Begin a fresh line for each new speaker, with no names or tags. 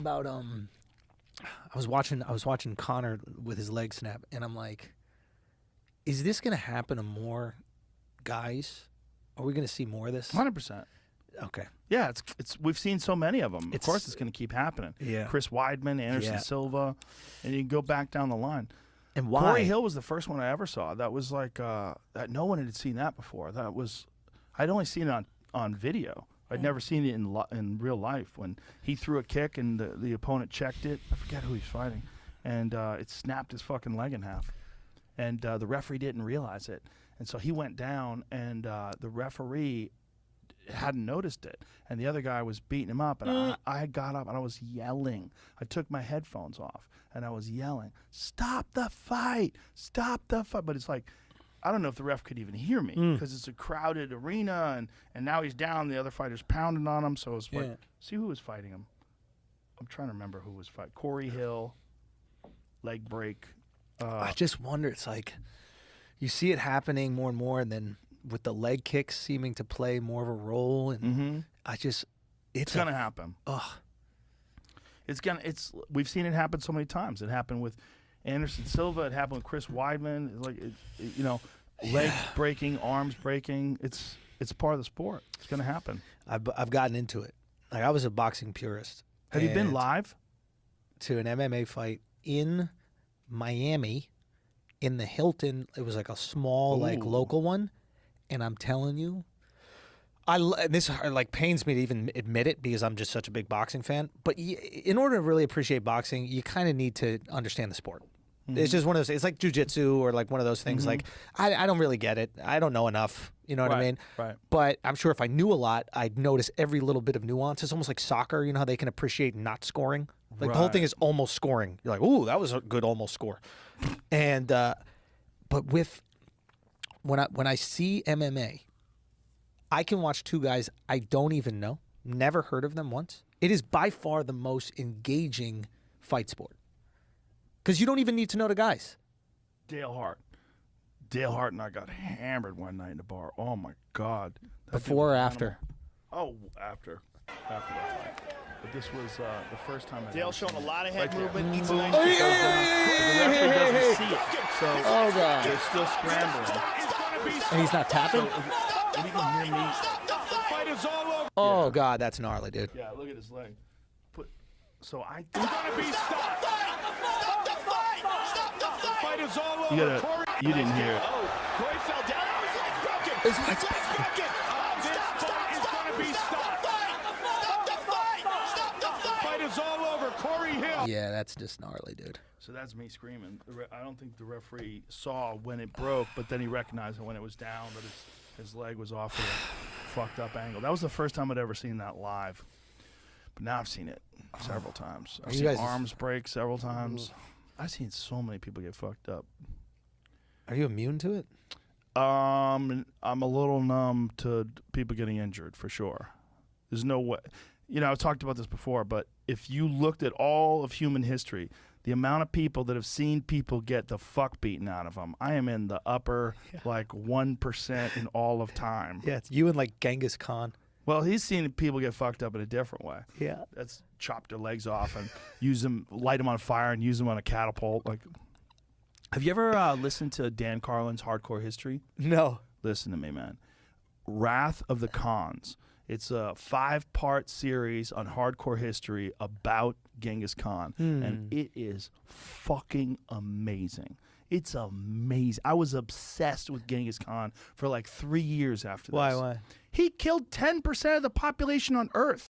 about I was watching Conor with his leg snap, and I'm like, is this gonna happen to more guys? Are we gonna see more of this?
100%.
Okay.
Yeah, it's we've seen so many of them. Of course, it's going to keep happening.
Yeah.
Chris Weidman, Anderson Silva, and you can go back down the line.
And why?
Corey Hill was the first one I ever saw. That was like that. No one had seen that before. I'd only seen it on video. I'd never seen it in real life. When he threw a kick and the opponent checked it, I forget who he's fighting, and it snapped his fucking leg in half. And the referee didn't realize it, and so he went down, and the referee hadn't noticed it, and the other guy was beating him up, and I got up and I was yelling. I took my headphones off and I was yelling, "Stop the fight! Stop the fight!" But it's like, I don't know if the ref could even hear me because it's a crowded arena, and now he's down. The other fighter's pounding on him, so it's like, see who was fighting him. I'm trying to remember who was fighting. Corey Hill, leg break.
I just wonder. It's like you see it happening more and more, and then with the leg kicks seeming to play more of a role, and it's
gonna happen. We've seen it happen so many times. It happened with Anderson Silva. It happened with Chris Weidman. Leg breaking, arms breaking. It's part of the sport. It's gonna happen.
I've gotten into it. Like, I was a boxing purist.
Have you been live
to an MMA fight in Miami, in the Hilton? It was like a small, like, local one. And I'm telling you, this like pains me to even admit it because I'm just such a big boxing fan. But in order to really appreciate boxing, you kind of need to understand the sport. It's just one of those. It's like jujitsu or like one of those things. Like I don't really get it. I don't know enough. You know what I mean?
Right.
But I'm sure if I knew a lot, I'd notice every little bit of nuance. It's almost like soccer. You know how they can appreciate not scoring. Like the whole thing is almost scoring. You're like, ooh, that was a good almost score. And but with when I see MMA, I can watch two guys I don't even know, never heard of them once. It is by far the most engaging fight sport because you don't even need to know the guys.
Dale Hart and I got hammered one night in the bar. Oh my God!
Before or after?
Oh, after the fight. But this was the first time.
Dale showing a lot of head movement.
The
Eats
referee doesn't see it, so
God,
they're still scrambling.
And he's not tapping.
So if you can hear me.
The fight is all over.
Oh God, that's gnarly, dude.
Yeah, look at his leg. So I
It's gonna be stopped. The fight is all over.
You didn't hear it.
Oh, Corey fell down. It's broken.
It's broken.
This fight is gonna be stopped. The fight is all over. Corey Hill.
Yeah, that's just gnarly, dude.
So that's me screaming. I don't think the referee saw when it broke, but then he recognized it when it was down, that his leg was off at a fucked up angle. That was the first time I'd ever seen that live. But now I've seen it several times. I've seen arms break several times. I've seen so many people get fucked up.
Are you immune to it?
I'm a little numb to people getting injured, for sure. There's no way. You know, I've talked about this before, but if you looked at all of human history, the amount of people that have seen people get the fuck beaten out of them, I am in the upper, like, 1% in all of time.
Yeah, it's you and, like, Genghis Khan.
Well, he's seen people get fucked up in a different way.
Yeah.
That's chop their legs off and light them on fire and use them on a catapult. Like, have you ever listened to Dan Carlin's Hardcore History?
No.
Listen to me, man. Wrath of the Khans. It's a 5-part series on hardcore history about Genghis Khan, and it is fucking amazing. It's amazing. I was obsessed with Genghis Khan for like 3 years after this.
Why?
He killed 10% of the population on Earth.